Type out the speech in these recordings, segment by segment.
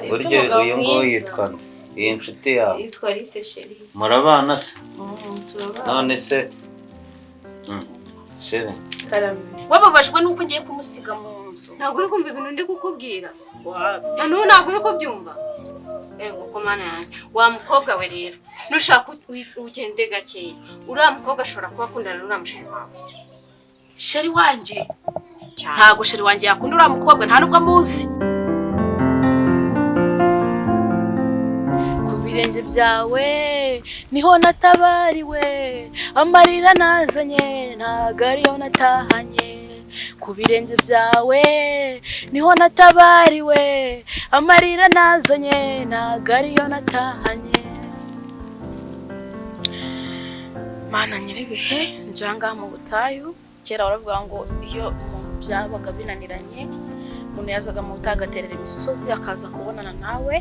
buryo uyu nguyu yitwa iyi nshuti yawe yitwa Lise Sheri. murabana se Turabana. none se Sheri Karame. wababajwe nuko ngiye kumusiga mu nzu. Ntabwo uri kumva ibintu ndi kukubwira. None ntabwo uri kubyumva. Ego komana yanjye. Wa mukobwa we rero. Nushaka ugende gakeya. Uriya mukobwa ashobora kuba akundana n'uriya musheri wawe. Sheri wanje ntago sheri wanje yakunda uriya mukobwa nta nubwo amuzi. Ku birenge byawe niho natabariwe, amarira nazanye ntago ariyo natahanye. Ku birenge byawe niho natabariwe, amarira nazanye ntago ariyo natahanye. Mana nyiribihe njanga mu butayu, kera baravuga ngo iyo umuntu byabaga binaniranye umuntu yazaga mu butayu agaterera imisozi akaza kubonana nawe.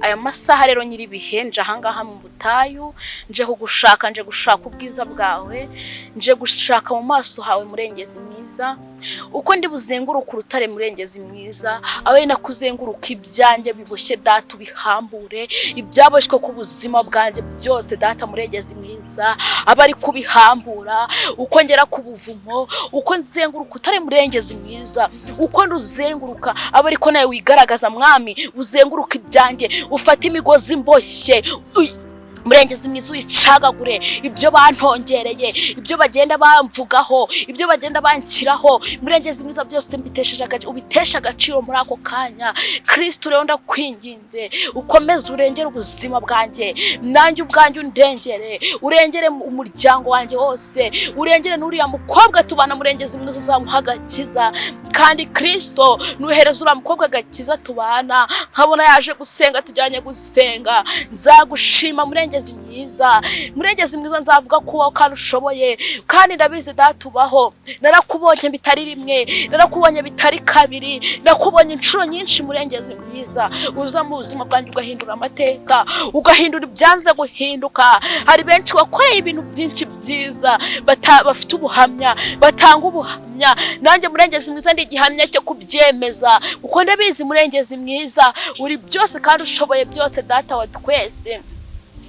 Aya masaha rero nyiribihe nje ahangaha mu butayu, nje kugushaka, nje gushaka ubwiza bwawe, nje gushaka mu maso hawe murengezi mwiza. Uko ndi buzenguruka urutare murengezi mwiza, abe nakuzenguruka ibyanjye biboshye data ubihambure, ibyaboshywe ku buzima bwanjye byose data murengezi mwiza abari kubihambura. Uko ngera ku buvumo, uko nzenguruka utare murengezi mwiza, uko nduzenguruka abari ko nawe wigaragaza mwami, uzenguruka ibyanjye ufata imigozi mboshye murengezi mwiza uyicagagure ibyo bantongereye, ibyo bagenda bamvugaho, ibyo bagenda bankiraho murengezi mwiza byose ubitesha agaciro muri ako kanya. Kristo rero ndakwinginze ukomeze urengere ubuzima bwanjye, nanjye ubwanjye undengere, urengere umuryango wanjye wose, urengere n'uriya mukobwa tubana murengezi mwiza uzamuha agakiza. Kandi Kristo nuhereza uriya mukobwa agakiza tubana, nkabona yaje gusenga tujyanye gusenga, nzagushima murengezi mwiza. Murengezi mwiza nzavuga kubaho kandi ushoboye, kandi ndabizi datubaho. Narakubonye bitari rimwe, narakubonye bitari kabiri, nakubonye inshuro nyinshi murengezi mwiza. Uza mu buzima bwanjye ugahindura amateka, ugahindura ibyanze guhinduka. Hari benshi wakoreye ibintu byinshi byiza bafite ubuhamya, batanga ubuhamya. Nanjye murengezi mwiza ndi igihamya cyo kubyemeza, uko ndabizi murengezi mwiza uri byose kandi ushoboye byose data wa twese.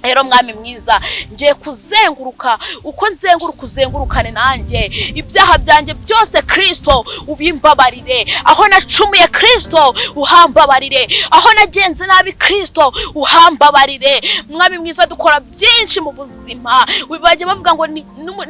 Rero mwami mwiza ngiye kuzenguruka, uko nzenguruka uzengurukane nanjye, ibyaha byanjye byose Kristo ubimbabarire. Aho nacumuye Kristo uhambabarire, aho nagenze nabi Kristo uhambabarire. Mwami mwiza dukora byinshi mu buzima, bajya bavuga ngo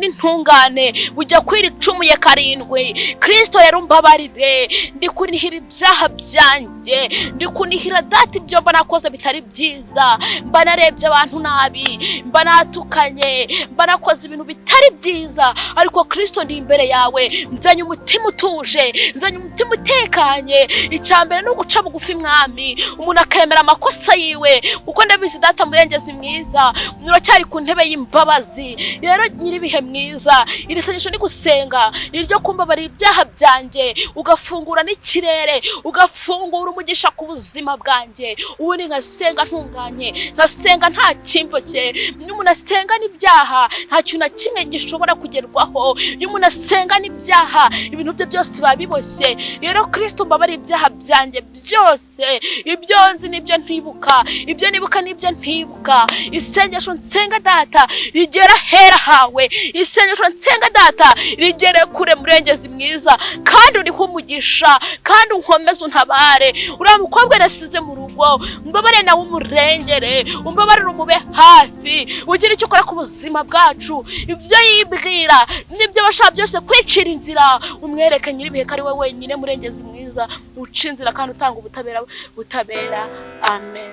n'intungane ujya kwiricumuye karindwi. Kristo rero umbabarire, ndi kunihira ibyaha byanjye, ndi kunihira data ibyo mba nakoze bitari byiza, mba narebye abantu nabi, mba natukanye, mba nakoze ibintu bitari byiza. Ariko Kristo ndi imbere yawe, nzanye umutima utuje, nzanye umutima utekanye. Icyambere no guca bugufi mwami, umuntu akemera amakosa yiwe, uko ndabizi data murengezi mwiza uracyari ku ntebe y'imbabazi. Rero nyiribihe mwiza, iri sengesho ni gusenga iryo kumbabarira ibyaha byanjye, ugafungura n'ikirere, ugafungura umugisha ku buzima bwanjye. Ubundi ngasenga ntunganye, ngasenga nta kimboshye. Iyo umuntu asenga n'ibyaha nta kintu na kimwe gishobora kugerwaho. Iyo umuntu asenga n'ibyaha ibintu bye byose babiboshye. Rero Kristo mbabarira ibyaha byanjye byose, ibyo nzi n'ibyo ntibuka, ibyo nibuka n'ibyo ntibuka. Isengesho nsenga data rigera hera hawe, isengesho nsenga data rigere kure murengezi mwiza, kandi uriho umugisha, kandi unkomeze untabare. Uriya mukobwa nasize mu rugo, mbabare nawe umurengere, umbabarire umube hafi, ugira icyo ukora ku buzima bwacu. Ibyo yibwira n'ibyo bashaka byose kwicira inzira, umwereke nyiribihe ko ari we wenyine murengezi mwiza uca inzira kandi utanga ubutabera. Amen.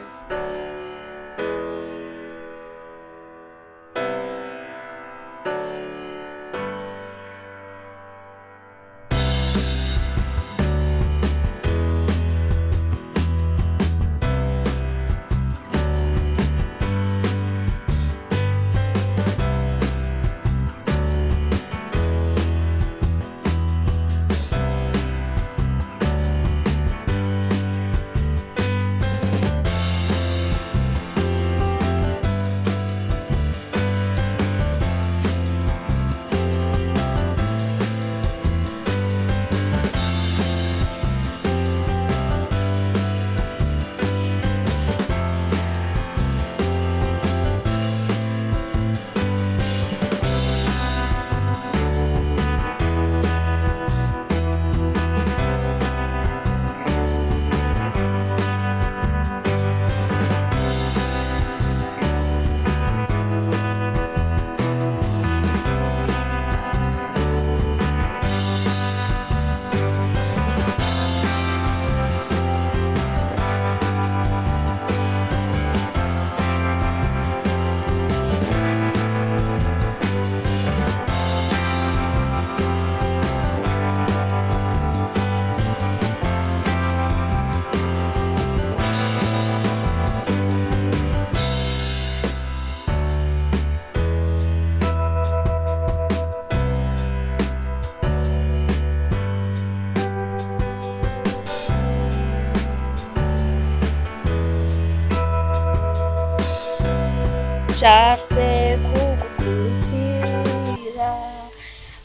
nshatse kugukurikira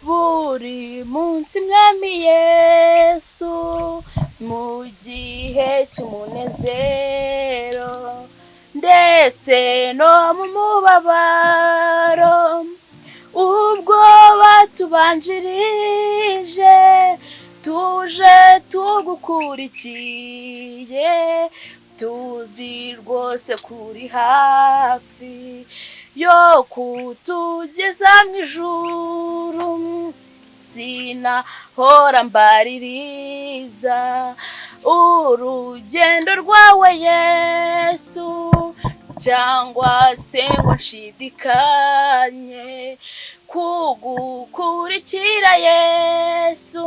buri munsi mwami Yesu mu gihe cy'umunezero ndetse no mu mubabaro ubwo batubanjirije tuje tugukurikiye tuzi rwose kuri hafi yo kutugeza mu ijuru sinahora mbaririza urugendo rwawe Yesu cyangwa se ngo nshidikanye kugukurikira Yesu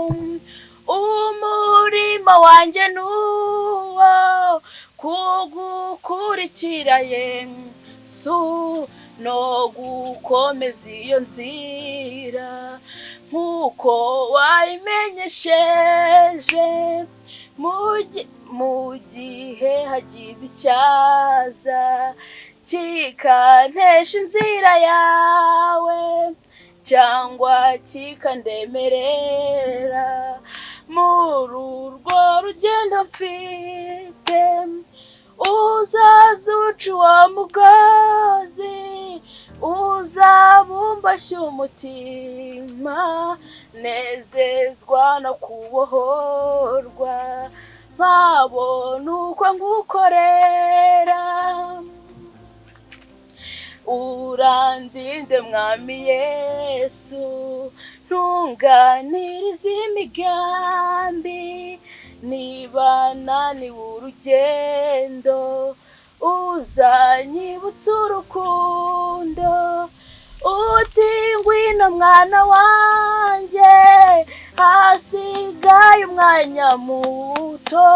umurimo wanjye nuwo kugukurikira Yesu no gukomeza iyo nzira nkuko wayimenyesheje mu gihe hagize icyaza kikantesha inzira yawe cyangwa kikandemerera muri urwo rugendo mfite uzazuca uwo mugozi uzabumbashya umutima nezezwa no kubohorwa nkabona uko ngukorera urandinde mwami Yesu ntunganiriza imigambi niba naniwe urugendo uzanyibutsa urukundo uti ngwino mwana wanjye hasigaye umwanya muto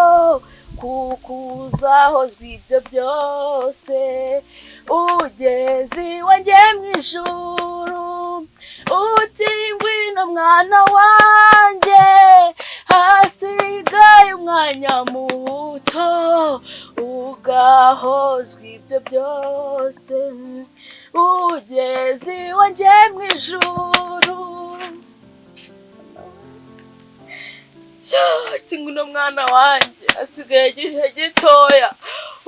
kuko uzahozwa ibyo byose ugeze iwanjye mu ijuru uti ngwino mwana wanjye hasigaye umwanya muto ugahozwa ibyo byose ugeze iwanjye mu ijuru ati ngwino mwana wanjye hasigaye igihe gitoya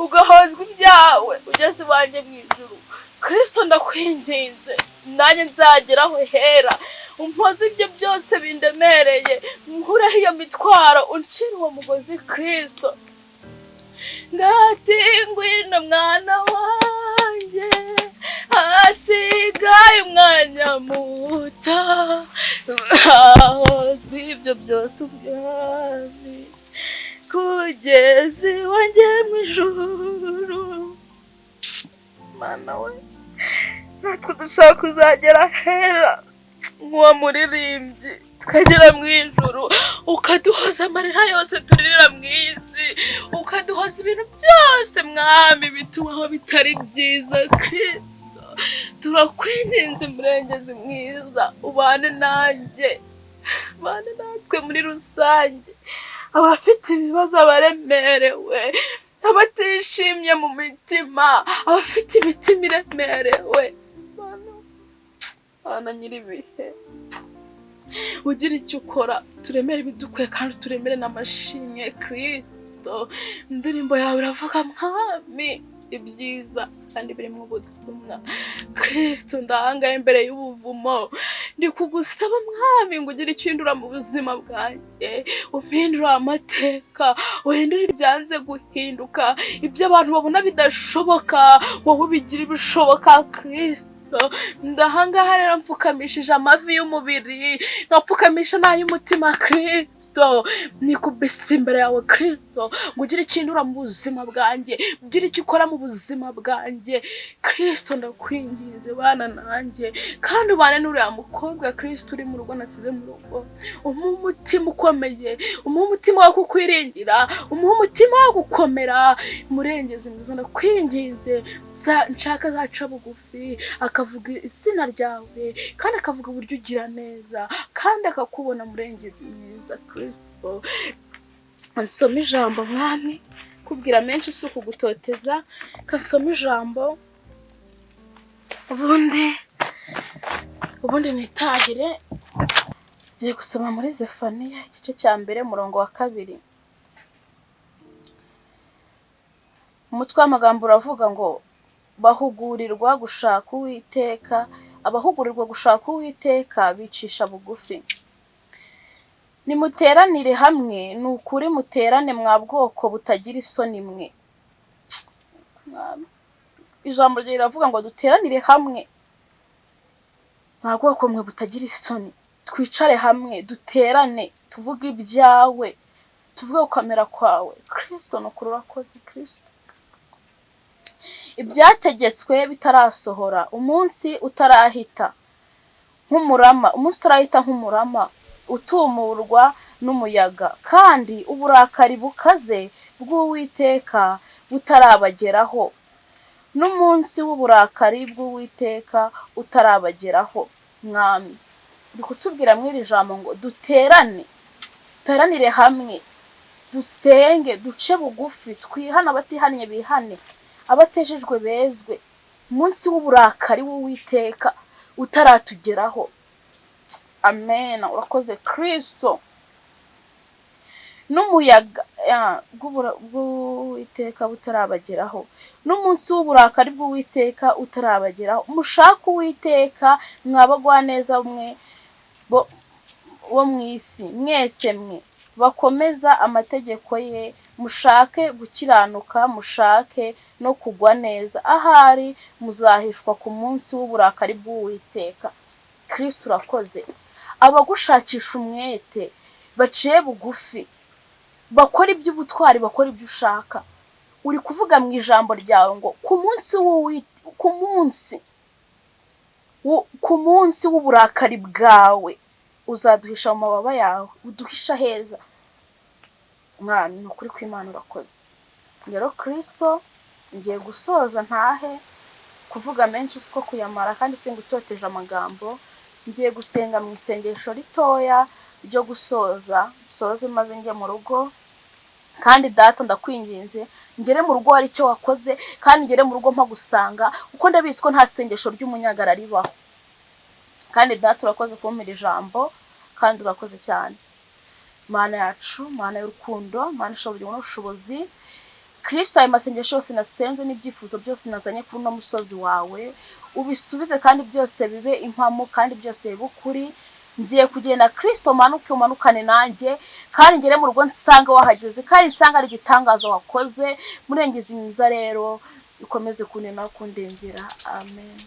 ugahozwa ibyawe ugeze iwanjye mu ijuru Kristo ndakwinginze nanjye nzageraho hera umpoze ibyo byose bindemereye nkureho iyo mitwaro uncire uwo mugozi Kristo ngati ngwino mwana wanjye hasigaye umwanya muto ahozwa ibyo byose ubwami kugeza iwanjye mu ijuru mana we natwe dushaka kuzagera hera nk'uwo muririmbyi tukagera mu ijuru ukaduhoza amarira yose turirira mu isi ukaduhoza ibintu byose mwami bitubaho bitari byiza Kristo turakwinginze murengezi mwiza ubane nanjye ubane natwe muri rusange abafite ibibazo abaremerewe abatishimye mu mitima abafite imitima iremerewe Mana nyiribihe ugira icyo ukora turemere ibidukwiye kandi turemere n'amashimwe Kristo indirimbo yawe iravuga mwami ibyiza kandi birimo ubutumwa Kristo ndahangaye imbere y'ubuvumo ndi kugusaba mwami ngo ugire icyo uhindura mu buzima bwanjye umpindura amateka uhindure ibyanze guhinduka ibyo abantu babona bidashoboka wowe ubigira ibishoboka Kristo ndahangaha rero mfukamishije amavi y'umubiri nkapfukamisha n'ay'umutima Kristo nikubise imbere yawe Kristo ngo ugire icyo uhindura mu buzima bwanjye ugire icyo ukora mu buzima bwanjye Kristo ndakwinginze bana nanjye kandi ubane n'uriya mukobwa Kristo uri mu rugo nasize mu rugo umuha umutima ukomeye umuha umutima wo kukwiringira umuha umutima wo gukomera murengezi mwiza ndakwinginze nshaka zaca bugufi akavuga izina ryawe kandi akavuga uburyo ugira neza kandi akakubona murengezi mwiza Kristo ansoma ijambo mwami kubwira menshi si ukugutoteza kansoma ijambo ubundi nitahire ngiye gusoma muri Zefaniya igice cya mbere umurongo wa 2. Umutwe w'amagambo uravuga ngo bahugurirwa gushaka Uwiteka, abahugurirwa gushaka Uwiteka bicisha bugufi. Nimuteranire hamwe, nukuri muterane mwa bwoko butagira isoni mwe. Ijambo rye riravuga ngo duteranire hamwe mwa bwoko mwe butagira isoni. Twicare hamwe, duterane, tuvuge ibyawe, tuvuge gukamera kwawe. Kristo nukuri urakoze Kristo. Ibyategetswe bitarasohora, umunsi utarahita nk'umurama utumurwa n'umuyaga, kandi uburakari bukaze bw'Uwiteka butarabageraho, n'umunsi w'uburakari bw'Uwiteka utarabageraho. Mwami uri kutubwira mw'iri jambo ngo duteranire hamwe, dusenge, duce bugufi, twihana abatihannye bihane, abatejejwe bezwe. Umunsi w'uburakari w'Uwiteka utaratugeraho. Amen. Urakoze Kristo. N'umuyaga bw'Uwiteka butarabageraho, n'umunsi w'uburakari bw'Uwiteka utarabageraho. Mushaka Uwiteka mwabagwaneza mwe bo mw'isi, mwese mwe bakomeza amategeko ye, mushake gukiranuka, mushake no kugwa neza. Ahari muzahishwa ku munsi w'uburakari bw'Uwiteka. Kristo urakoze. Abagushakisha umwete baciye bugufi, bakora iby'ubutwari, bakora ibyo ushaka. Uri kuvuga mu ijambo ryawe ngo ku munsi w'uburakari bwawe uzaduhisha mu mababa yawe, uduhisha heza. Mwami nukuri kw'Imana urakoze. Rero Kristo ngiye gusoza ntahe kuvuga menshi siko kuyamara, kandi singutoteje amagambo. Ngiye gusenga mu isengesho ritoya ryo soze maze njye mu rugo. Kandi data ndakwinginze ngere mu rugo hari icyo wakoze, kandi ngere mu rugo mpa gusanga, uko ndabizi ko nta sengesho ry'umunyagara ribaho. Kandi data urakoze kumpira ijambo, kandi urakoze cyane. Mana yacu, Mana y'urukundo, Mana ishoboye n'ubushobozi. Kristo ayo masengesho yose nasenze n'ibyifuzo byose nazanye kuri uno musozi wawe, ubisubize kandi byose bibe impamo, kandi byose bibe ukuri. Ngiye kugenda Kristo umanukane nanjye, kandi ngere mu rugo nsanga wahageze, kandi nsanga ari igitangaza wakoze. Murengezi mwiza rero ukomeze kunena kundenzera. Amen.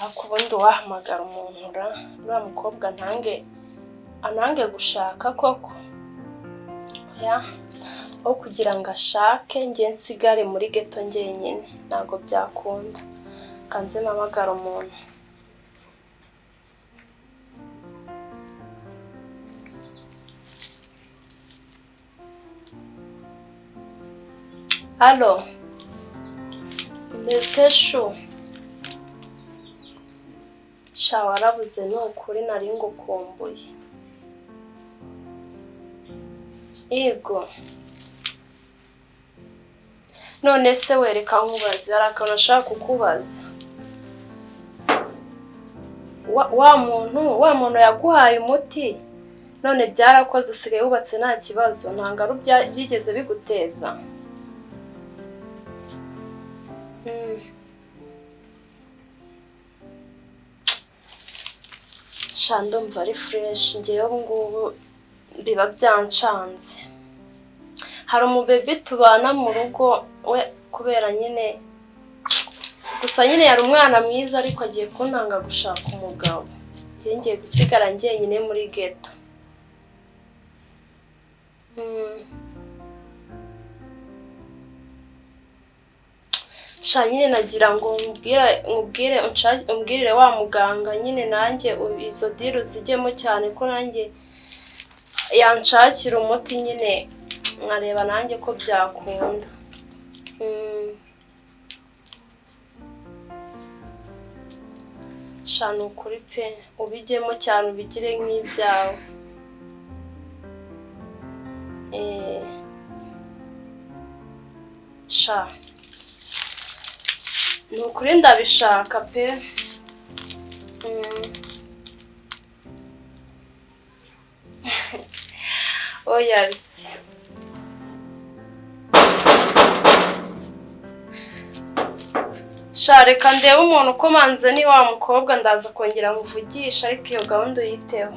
Akubundi wahamagara umuntu uriya mukobwa anange gushaka koko. Oya, aho kugira ngo ashake njye nsigare muri geto njyenyine, ntabwo byakunda. Kanze mpamagara umuntu. Halo, Mbeseshu. Warabuze ni ukuri nari ngukumbuye. Yego. None se wereka nkubaze, hari akantu nashaka kukubaza. Wa muntu yaguhaye umuti, none byarakoze usigaye wubatse nta kibazo, nta ngaru byigeze biguteza. Ndumva ari fresh, ngewe ubu ngubu biba byancanze. Hari umubebe tubana mu rugo, we kubera nyine gusa nyine yari umwana mwiza, ariko agiye kuntanga gushaka umugabo. Ngiye gusigara njyenyine muri geto. Nyine nagira ngo umbwirire wa muganga nyine nanjye izo diru zijyemo cyane, ko nanjye yanshakira umuti nyine nkareba nanjye ko byakunda. Ni ukuri pe, ubijyemo cyane ubigire nk'ibyawe. sha nukuri ndabishaka pe. Oyazi sha reka ndebe umuntu ukomanze ni wa mukobwa ndaza kongera muvugisha ariko iyo gahunda uyiteho.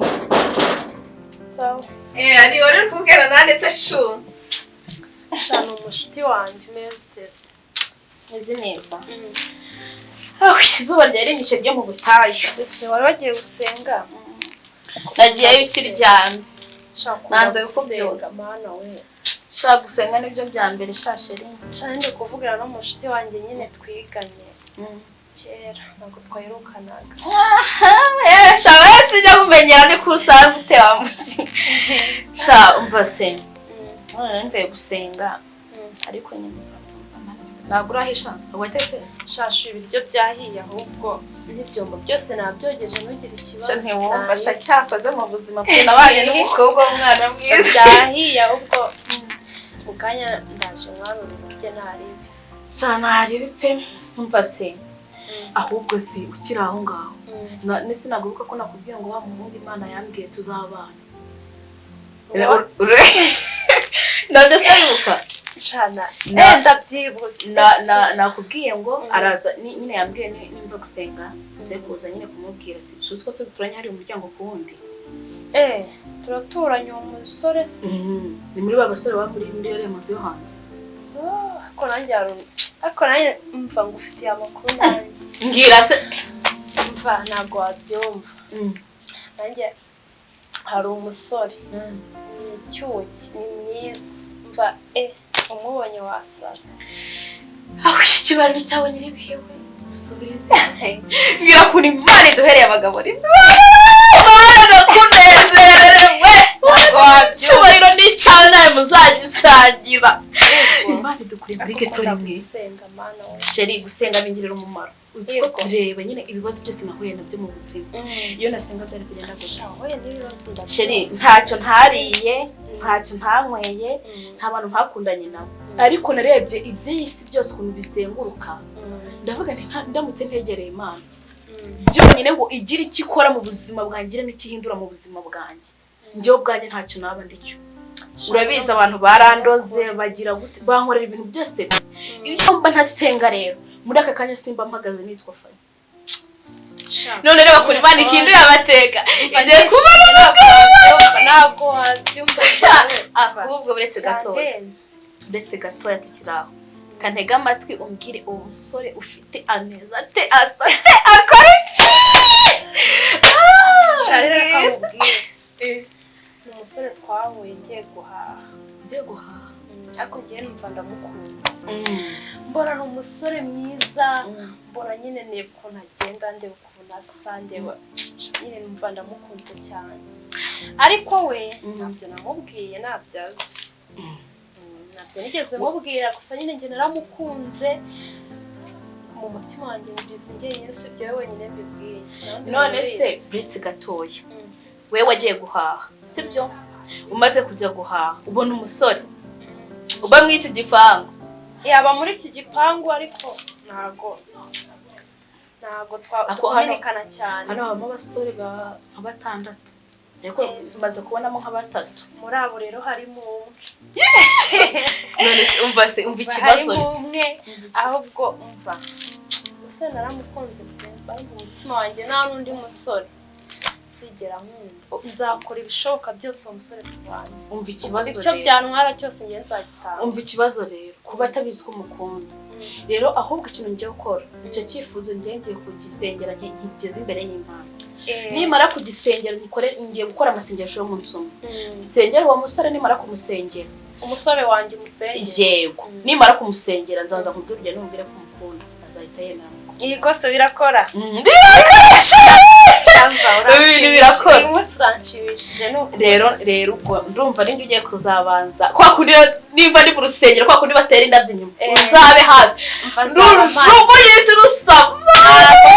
Sawa. Ari uri kuvugana nanditse shu. Sha ni umushuti wanjye meza utese. Nzi neza. Izuba ryari rinyishe ryo mu butayu. Ese wari wagiye gusenga? Nagiyeyo ukiryamye. Nanze kubyuka mana we. Shaka gusenga nibyo bya mbere shasheri. Cyane kuvugana n'umushuti wanjye nyine twiganye. Kera ntabwo twayirukanaga. Shabaye sijya kumenyera ni kurusanzwe utewa muti. Sha umva se. Mvuye gusenga. Ariko nyine nagura hisha watese shashu ibiryo byahiye ahubwo n'ibyombo byose nabyogeje nugira ikibazo. Ntiwumva sha cyakoze mu buzima bwe nabanye n'umukobwa w'umwana mwiza. Byahiye ahubwo mukanya ndaje mwarurira bye naribi. Sha naribi pe umva se. Ahubwo se ukiri aho ngaho. Nese naguruka ko nakubwiye ngo wa muhungu Imana yambwiye tuzabana. Nande sayuka. Chana ndabyibutse nakubwiye ngo araza nyine yambwiye nimva gusenga nze kuza nyine kumubwira si ko se turanya hari umuryango ku wundi turaturanye umusore se ni muri ba basore ba muri yore mazi yo hanze ko nanjye mva ngufitiye amakuru nanjye ngira se mva ntago wabyumva nanjye hari umusore ni icyuki ni mwiza mva umubonye wasara. Ikibariro cyawe nyiribihewe usubirize. Ngira kuri Imana duhereye abagabo rimwe. Mana kunezerewe. Ikibariro ni cyawe nawe muzagisangira. Imana dukuri muri getori mwe. Gusenga mana we. Sheri gusenga bingirira umumaro. Uziko kureba nyine ibibazo byose nahuye nabyo mu buzima. Iyo nasenga byari kugenda gusha. Wowe n'ibibazo ndashaka. Sheri ntacyo ntariye, ntacyo ntanyweye, nta bantu ntakundanye nabo. Ariko narebye iby'isi byose ukuntu bizenguruka. Ndavuga nti ndamutse ntegereye Imana. Byonyine ngo igira iki ikora mu buzima bwanjye n'ikihindura mu buzima bwanjye. Njyewe ubwanjye ntacyo naba ndicyo. Urabiza abantu barandoze bagira gute bankorera ibintu byose. Iyo mba ntasenga rero muri aka kanya simba mpagaze nitwa Faye. None reba kuri Imana ihinduye amateka. Igiye kuba ntabwo wabyumva ahubwo buretse gatoya. Buretse gatoya tukiraho. Kantega amatwi umbwire uwo musore ufite ameza ate asate akora iki? Sharira kamubwire. Umusore twahuye ngiye guhaha. Ngiye guhaha. Ariko ngiye numva ndamukunze. Mbona ni umusore mwiza. Mbona nyine ndeba ukuntu agenda ndeba ukuntu asa ndeba nyine numva ndamukunze cyane. Ariko we ntabyo namubwiye nabyaze. Ntabwo nigeze mubwira gusa nyine njye naramukunze. Mu mutima wanjye ngize njyenyine usibye wowe wenyine mbibwiye. None se Blitz gatoya. Wewe wagiye guhaha sibyo? Umaze kujya guhaha ubona umusore uba mu iki gipangu. Yaba muri iki gipangu ariko ntago twamenyekana cyane. Hano habamo abasore nka batandatu. Ariko tumaze kubonamo nka batatu. Muri abo rero harimo umwe. None umva ikibazo. Harimo umwe ahubwo umva. Umusore naramukunze bari mu mutima wanjye nta n'undi musore. Sigera nkunda. Nzakora ibishoboka byose uwo musore tubanye. Umva ikibazo rero. Icyo byantwara cyose ngiye nzagitanga. Umva ikibazo rero kuba atabizi ko mukunda. Rero ahubwo ikintu ngiye gukora icyo cyifuzo ngiye kugisengera nkigeze imbere y'Imana. Nimara kugisengera ngiye gukora amasengesho yo mu nsomo. Nsengera uwo musore nimara kumusengera. Umusore wanjye musengera. Yego. Nimara kumusengera nzaza nkubwira ujye numbwire ko mukunda azahita yemera. Iyi kose birakora. Birakora. Umusurancibishije no rero ubwo ndumva nindi ugiye kuzabanza kwa kundi nimba ndi mu rusengero kwa kundi batera indabyo inyuma uzabe hafi n'urujugu yita urusama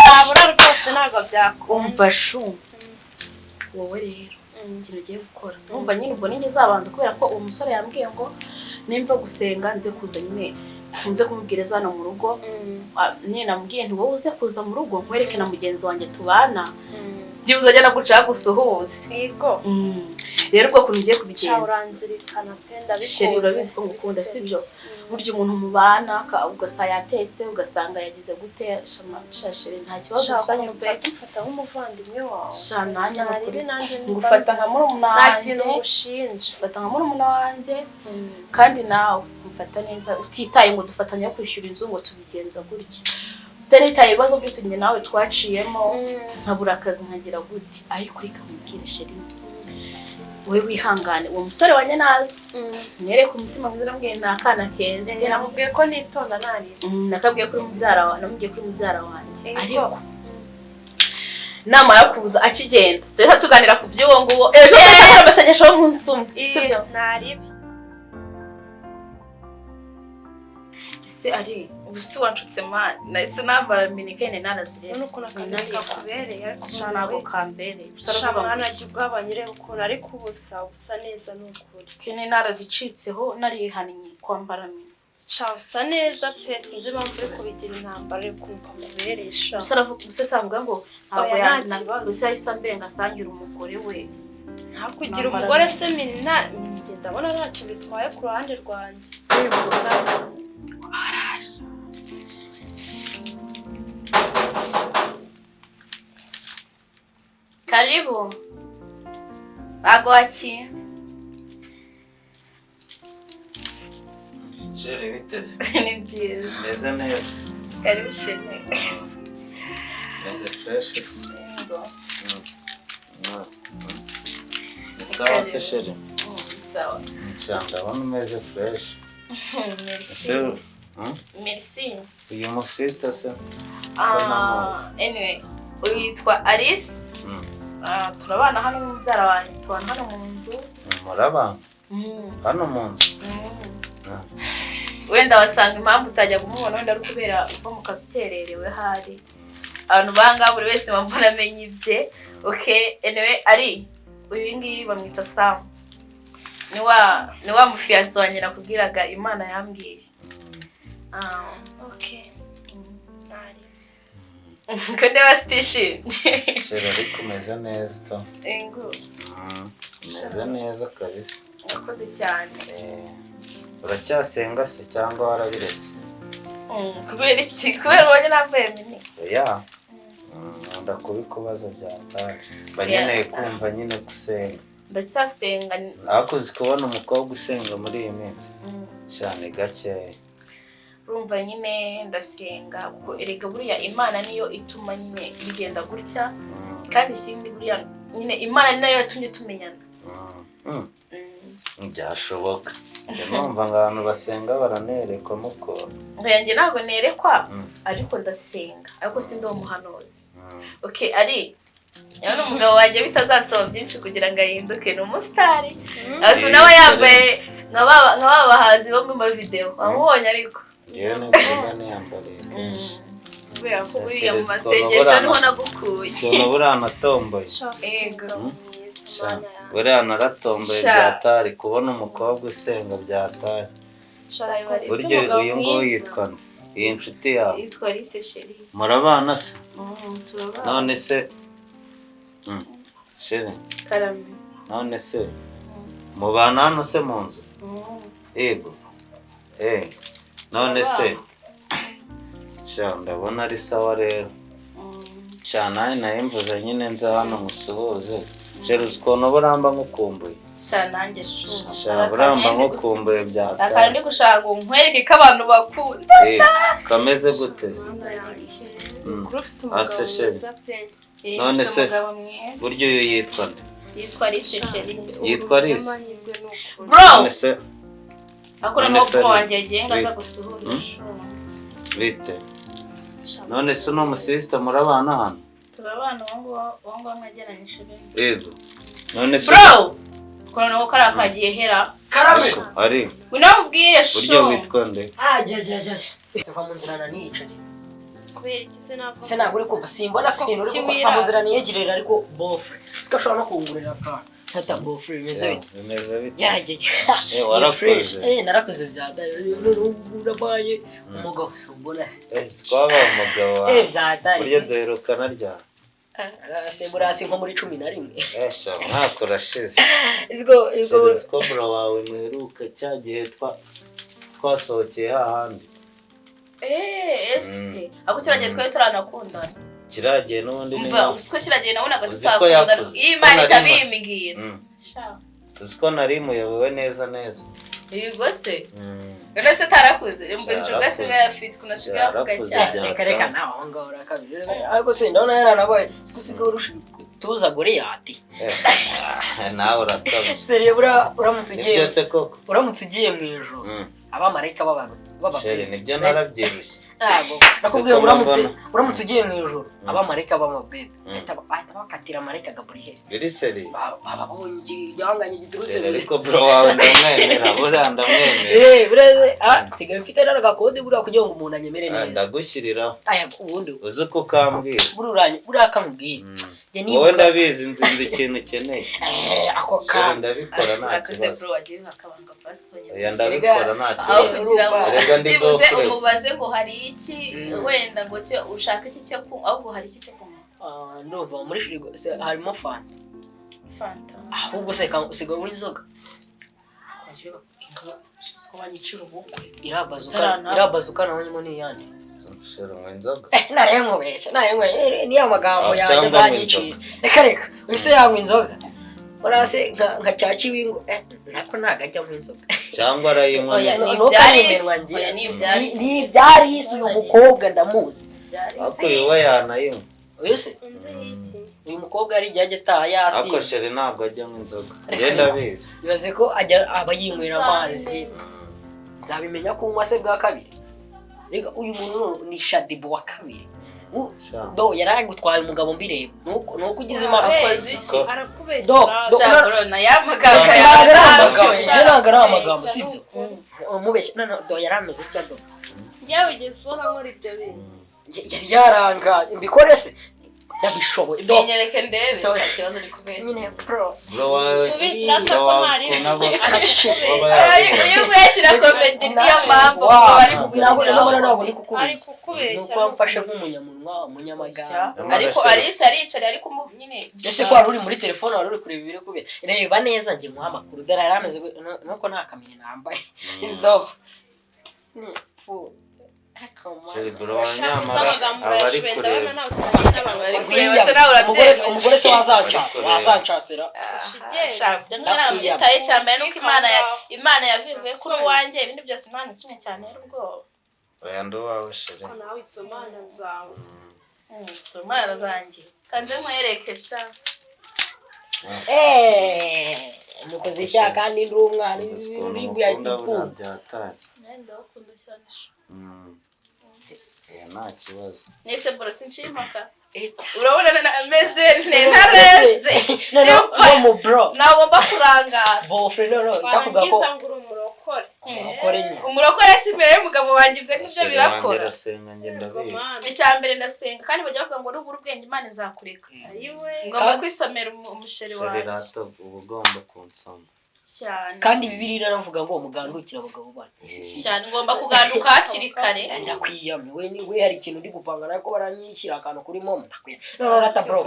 ntabura rwose ntabwo byakunda umva shumba wowe rero ikintu ugiye gukora numva nyine ubwo ninjye zabanza kubera ko uwo musore yambwiye ngo nimva gusenga nze kuza nyine nze kumubwiriza hano mu rugo nyine namubwiye nti wowe uze kuza mu rugo nkwereke na mugenzi wanjye tubana byibuze ajya no gushaka gusuhuza yego rero ubwo kuntu ugiye kubigenza uranzirikana pe ndabikunze sheri urabizi ko ngukunda sibyo burya umuntu mubana ugasanga yatetse ugasanga yagize gute shasheri nta kibazo usanye pe mfata nk'umuvandimwe wawe shananya nari nanjye ngufata nka murumuna wanjye nta kintu ushinja mfata nka murumuna wanjye kandi nawe mfata neza utitaye ngo dufatanye yo kwishyura inzu ngo tubigenza gutya utanitaye ibibazo byose njye nawe twaciyemo nkabura akazi nkagira gute ariko reka mubwire sheri we wihangane uwo musore wanjye nazi nyereka umutima mwiza namubwiye nta kana keza namubwiye ko nitonda nari nakabwiye kuri mubyara wawe namubwiye kuri mubyara wanjye ariko namara kuza akigenda tuhita tuganira ku by'uwo nguwo ejo tuzakora amasengesho y'umunsi umwe sibyo naribi ese ari ubusi wanshutse man nahise nambara minikene naraziretse nuko nakandika kubereye ariko ntabwo kambereye shamana jya ugabanyire ukuntu ariko ubusa neza n'ukuri kene narazicitseho narihaniye kwambara mini usa neza pe sinzi impamvu uri kubigira intambara yo kumva muberesha gusa savuga ngo ntabwo gusa yahise mbenga asangira umugore we kugira umugore se minina njye ndabona ntacyo bitwaye ku ruhande rwanjye karibu bagwaki Sheri biteze ni byiza meze neza karibu shene meze fresh yego sawa se sheri sawa ndabona umeze fresh merci uyu mu sister se anyway uyu yitwa Alice turabana hano n'umubyara wanjye tubana hano mu nzu murabana hano mu nzu wenda wasanga impamvu utajya kumubona wenda ari kubera uko mu kazi ukererewe hari abantu banga buri wese bambona amenye ibye okay anyway ari uyu ngiyi bamwita Sam ni wa mufiyanse wanjye nakubwiraga Imana yambwiye okay kandi wasitishimye sheri ariko umeze neza to engo umeze neza kabisa urakoze cyane uracyasenga se cyangwa warabiretse kubera iki kubera ubonye nambaye mini oya nkunda kubikubaza byataye banyeneye kumva nyine gusenga ndacyasenga ariko uzi kubona umukobwa usenga muri iyi minsi cyane gakeya urumva nyine ndasenga kuko erega buriya Imana niyo ituma nyine bigenda gutya kandi ikindi buriya nyine Imana ni nayo yatumye tumenyana byashoboka numva ngo abantu basenga baranerekwa muko ngiye ntabwo nerekwa ariko ndasenga ariko sindi umuhanuzi okay ari yawe umugabo wanjye bitazansaba byinshi kugira ngo ahinduke ni umusitari ariko nawe yambaye nka bahanzi bo mu mavideo wamubonye ariko yewe neza niyambariye kubera ko buriya mu masengesho niho nagukuye sinzi buriya natomboye yego buriya naratomboye byatari kubona umukobwa usenga byatari buryo uyu nguyu yitwa iyi nshuti yawe yitwa Alice sheri murabana se turabana none se sheri karame none se mubana hano se mu nzu yego none se sha ndabona ari sawa rero sha nawe mvuze nyine nza hano musuhuze sheri uzi ukuntu buramba nkukumbuye sha nanjye sha buramba nkukumbuye byata akandi ndi gushaka ngo nkwereke ko abantu bakunda kameze gute se ase sheri none se buryo uyu yitwa nde yitwa Alice sheri yitwa Alice bro none se akora no wanjye yagiye ngaza gusuhuza bite none se no musista murabana hano turabana wangu mwageranye sheri yego none se bro kono no kara kagiye hera karame ari winamubwire sho buryo witwa nde jaja se kwa munzirana nicare kubera iki se nava se nagure kumva simbona se ibintu uri kwa munzirana yegerera ariko bofre sikashobora no kungurira ka Tata bofre meze bite? Bimeze bite? Yaje. Warakoze. Narakoze byadaye. Urabaye umugabo sumbona. Twaba umugabo wawe. Byadaye. Burya duherukana ryari? Semburasi nko muri 11. Sha mwaka urashize. Izgo bro wawe muheruka cyagihe twasohokeye hahandi. Ese ako kiragiye twari turanakundana. Kiragiye n'ubundi umva usiko kiragiye nabonaga tutakundana. Imana itabimbwira. Sha. Uziko nari muyobewe neza. Yego se. None se tarakuze. Rembo njuga se yafite kunasiga avuga cyane. Reka naho ngahora kabiri. Ariko se ndabona yaranabaye sikusiga urusha tuza Goriyati. Nawe urakaze. Seriye uramutse ugiye. Byose koko. Uramutse ugiye mu ijoro. Abamarayika baba. Shere nibyo narabyirushye. Nakubwiye uramutse ugiye mu ijoro. Abamarayika b'amabebe. Ahita bakatira marayika Gabriel. Biri seri. Ababonye yanganye giturutse. Ariko bro wawe ndamwemera, burandamwemera. Bureze sigaye mfite n'agakode buriya kugira ngo umuntu anyemere neza. Ndagushyiriraho. Ubundi uzi ko kambwira. Buriya kamubwira. Wowe ndabizi nzi ikintu ukeneye. Ako ka ndabikora nta kibazo. Bro wagiye akabanga pasonye. Ya ndabikora nta kibazo. Rega ndibuze umubaze ngo hari iki wenda ngo cyo ushaka iki cyo ahubwo hari iki cyo kunywa. Ndumva muri firigo harimo fanta. Fanta. Ahubwo se usiga muri zoga. Irabazuka naho nyimo ni yandi. Shero inzoga. Narengobesha ni amagambo yanjye zanyiciye. Reka use yanywa inzoga. Urase nka cyaci wingo nako nagajya mu inzoga. Cyangwa arayinywa. Ni byari isi uyu mukobwa ndamuzi. Ako yowe yanayinywa. Uyuse uyu mukobwa ari jyaje ta yasi. Ako shere ntabwo ajya mu inzoga. Ngenda bizi. Bibaze ko ajya abayinywera amazi. Nzabimenya ko unywa se bwa kabiri. Rega uyu muntu ni Shadibu wa kabiri. Do yaragutwaye umugabo mbireba. Nuko ugize imana akoze iki? Arakubeshya. Shabro na yamaganga yaragara amagambo sibyo. Umubeshya do yarameze cyado. Yawe gisubona muri ibyo bintu. Yari yaranga imbikore se ndabishoboye do nyereke ndebe ikibazo gikubera nyine bro wawe subizira takomari iyo gwekira comment niyo mpamvu bari kugushyira ntabwo ndi kukubeshya ari kukubeshya nuko mfashe nk'umunyamunwa umunyamaganga ariko Alice aricari ariko nyine ese ko wari uri muri telefone wari uri kureba ibiri kubera reba neza ngiye muha amakuru dara yarameze nuko nta kamenya nambaye do Sheri bro wanyamara abari kureba umugore se wazancatira ndabyitaye cyane nuko Imana yavive kuri wanjye ibindi byose Imana kimwe cyane ubwo oya ndo wawe sheri ko nawe isomana zawe isomana zanjye kandi nkwerekesha mukoze icyaha kandi ndi umwana uribu yagipfunda nenda ukunda cyane nta kibazo nese bro sinshimaka urabona ameze ntareze no bro nawo bakurangara bofre no cyakuga ko umurokore si mbere y'umugabo wanjye ivyo ngibyo birakora ndasenga ngenda bizi icyambere ndasenga kandi bajya bavuga ngo n'ubura ubwenge Imana izakureka ngomba kwisomera umusheri wanjye rato ubugomba kunsoma cyane kandi Bibiliya iravuga ngo mugandukira abagabo bane cyane ngomba kuganduka hakiri kare ndakwiyamye we hari ikintu ndi gupanga nako baranyishyira akantu kuri momo no rata bro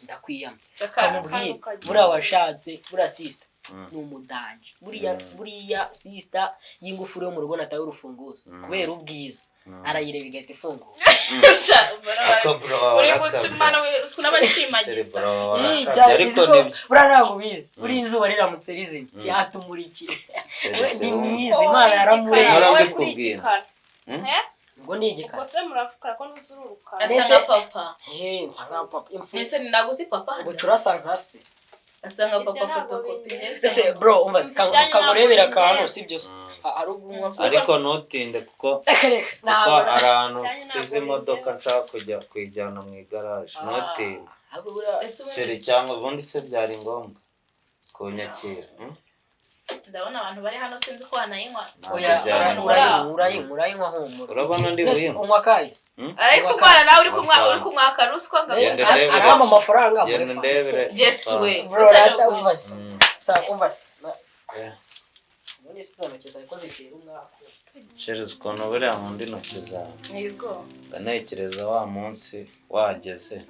ndakwiyamye kamubwiye buriya washatse buriya sister ni umudanje buriya sister y'ingufuri yo mu rugo nataye urufunguzo kubera ubwiza arayireba igahita ifunguka uri gutuma n'abashimagiza ariko buriya ntabwo bizi buriya izuba riramutse rizima yatumurikire ni mwiza Imana yaramureye ngo ni igikara bose murafukara ko nuzururuka asa papa nsanga papa nese ninaguzi papa ubucura sankase asanga papa photocopy ese bro umbaze kamurebera kantu sibyo ariko ntutinde kuko ahantu size imodoka nshaka kujya kuyijyana mu igaraje ntutinde sheri cyangwa ubundi se byari ngombwa kunyakira ndabona abantu bari hano sinzi ko wanayinywa. Oya urayinywa humura. Urabona ndi buyinywa. Unywa kayi. Ariko kwana nawe uri kumwaka ruswa arama amafaranga. Genda ndebere. Yes we. Sakumva. None sizana cyesa ko zitera umwaka. Cheers kono bere amundi no kiza. Yego. Ndanekereza wa munsi wageze.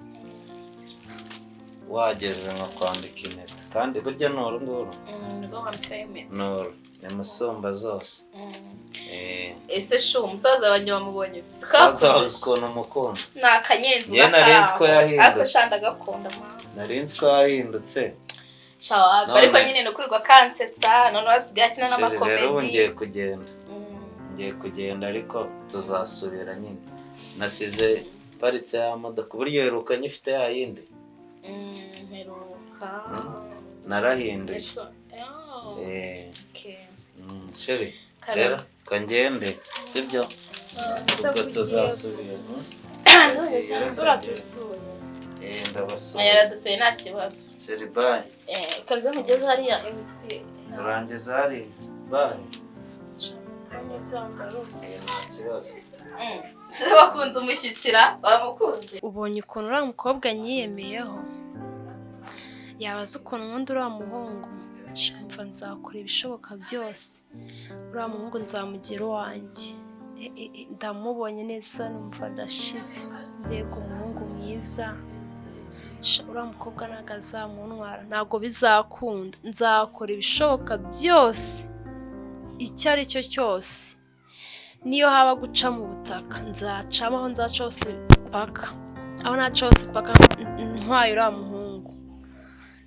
Wageze nka kwandika intebe kandi burya noro ngoro ngo wamfeme noro nemusomba zose ese sho umusaza wanjye wamubonye sikaza ukono mukunda nakanyendu ye narinzi ko yahindutse ako shanda gakunda ma narinzi ko yahindutse shawa ariko nyine no kurirwa kansetsa none wasigakina n'amakomedi rero ngiye kugenda ariko tuzasubira nyine nasize paritse ya modoka buryo yerukanye ifite ya yindi meruka narahinduye sheri rero kangende sibyo ubwo tuzasubira ndabasuye yaradusuye nta kibazo sheri bye kanze nkugeze hariya urangiza hari bye wakunze umushyitsira wamukunze ubonye ukuntu uriya mukobwa nyiyemeyeho yabaza ukuntu nkunda uriya muhungu shamva nzakora ibishoboka byose uriya muhungu nzamugira uwanjye ndamubonye neza numva ndashize mbega umuhungu mwiza uriya mukobwa ntabwo azamuntwara ntabwo bizakunda nzakora ibishoboka byose icyo ari cyo cyose niyo haba guca mu butaka nzacamo aho nzaca hose paka aho naca hose paka ntwaye uriya muhungu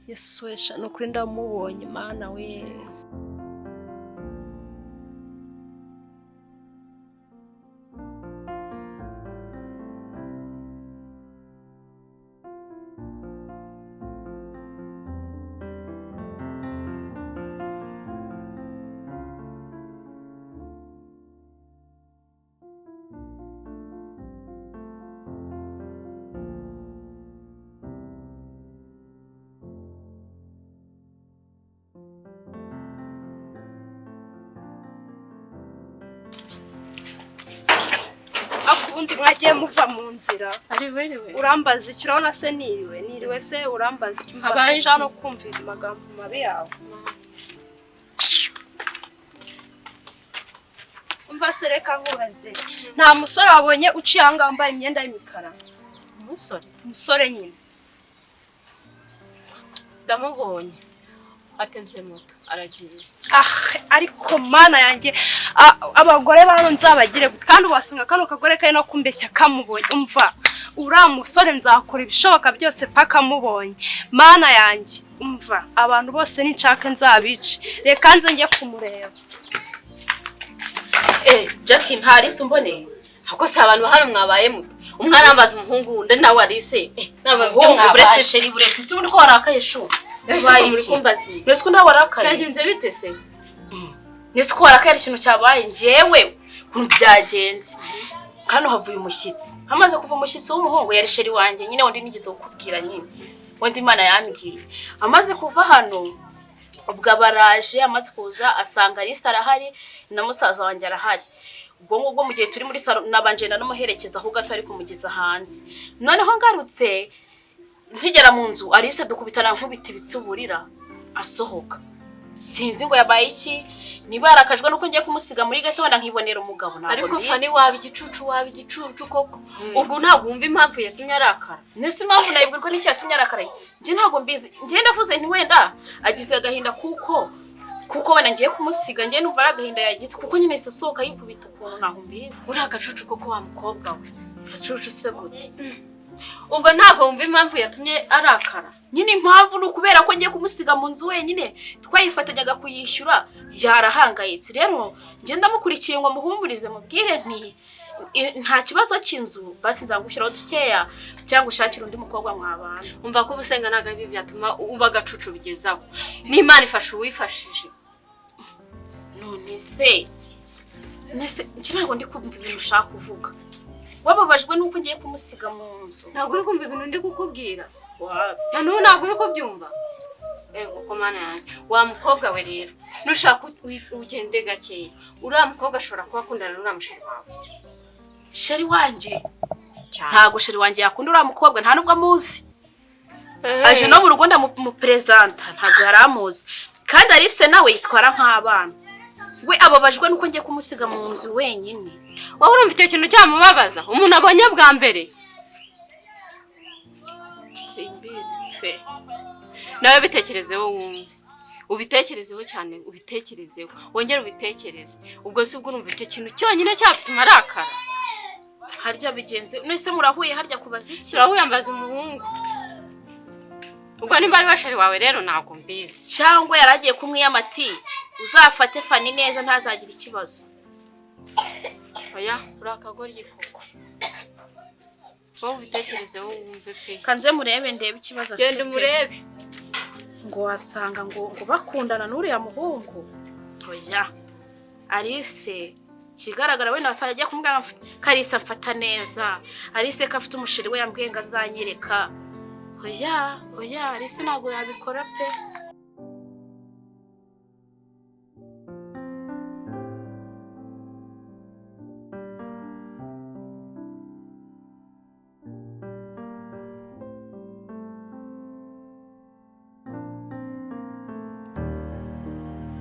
yesu wesha ni ukuri ndamubonye mana we akubundi mwagiye muva mu nzira urambaza icyo urabona se niriwe se urambaza icyo mfasha no kumvira amagambo mabi yawe umva se reka nkubaze nta musore wabonye uciye ahangaha wambaye imyenda y'imikara umusore nyine ndamubonye ateze moto aragiye ariko mana yanjye abagore bano nzabagire kandi wasanga kano kagore kari no kumbeshya kamubonye umva uriya musore nzakora ibishoboka byose paka mubonye mana yanjye umva abantu bose ninshaka nzabice reka nze njye kumureba Jackie ntarisi umboneye hako se abantu hano mwabaye muto umwana ambaza umuhungu wundi nawe arise n'abahungu buretse sheri buretse si undi ko warakaye shu muri kumbazi nese ko ndawarakaye cyagenze bite se nese ko warakaye ikintu cyabaye njewe kuntu byagenze hano havuye umushyitsi hamaze kuva umushyitsi w'umuhungu yari sheri wanjye nyine wundi nigeze kukubwira nyine wundi Imana yambwiye amaze kuva hano ubwo baraje amaze kuza asanga Lisa arahari na musaza wanjye arahari ubwo ngubwo mu gihe turi muri salo nabanje namuherekeza aho gato ari kumugeza hanze noneho ngarutse nkigera mu nzu Alice dukubitana nkubita ibitsuburira asohoka sinzi ngo yabaye iki niba yarakajwe nuko ngiye kumusiga muri gato wenda nkibonera umugabo ntabwo ariko fani waba igicucu koko ubwo ntabwo wumva impamvu yatumye arakara nese impamvu nayibwirwa n'icyo yatumye arakara nje ntabwo mbizi nje ndavuze nti wenda agize agahinda kuko wenda ngiye kumusiga ngiye numva ari agahinda yagize kuko nyine isasohoka yikubita ukuntu ntaho mbizi uri agacucu koko wa mukobwa we gacucu se gute ubwo ntabwo wumva impamvu yatumye arakara nyine impamvu n'ukubera ko ngiye kumusiga mu nzu wenyine twayifatanyaga kuyishyura yarahangayitse rero ngiye ndamukurikiye ngo muhumurize mubwire nti nta kibazo cy'inzu basi nzagushyiraho dukeya cyangwa ushakira undi mukobwa mwabana umva ko ubusenga ntago ibi byatuma uba agacucu bigezaho n'Imana ifasha uwifashije none se ntabwo ndi kumva ibintu ushaka kuvuga wababajwe nuko ngiye kumusiga mu nzu ntabwo uri kumva ibintu ndi kukubwira na n'ubu ntabwo uri kubyumva ego komana yanjye wa mukobwa we rero nushaka ugende gakeya uriya mukobwa ashobora kuba akundana n'uriya musheri wawe. Sheri wanje ntago sheri wanje yakunda uriya mukobwa nta nubwo amuzi. Aje no mu rugo ndamupresenta ntago yaramuzi kandi Alice nawe yitwara nk'abana. We ababajwe nuko ngiye kumusiga mu nzu wenyine. Wowe urumva icyo kintu cyamubabaza umuntu abonye bwa mbere? Simbizi fe. Nawe bitekerezeho wumve. Ubitekerezeho cyane ubitekerezeho. Wongere ubitekereze. Ubwo se ubwo urumva icyo kintu cyonyine cyatuma arakara. Harya bigenze nese murahuye harya kubaza iki? Turahuye ambaza umuhungu. Ubwo nimba ari bashari wawe rero ntabwo mbizi. Cyangwa yaragiye kumwiyama ati uzafate Fani neza ntazagira ikibazo. Oya urakagorye koko. Wowe ubitekerezeho wumve pe. Kanze murebe ndebe ikibazo afite. Genda murebe. Ngo wasanga ngo bakundana n'uriya muhungu. Oya. Alice kigaragara we nasanga ajya kumubwira Kalisa mfata neza. Alice ko afite umusheri we yambwiye ngo azanyereka. Oya Alice ntago yabikora pe.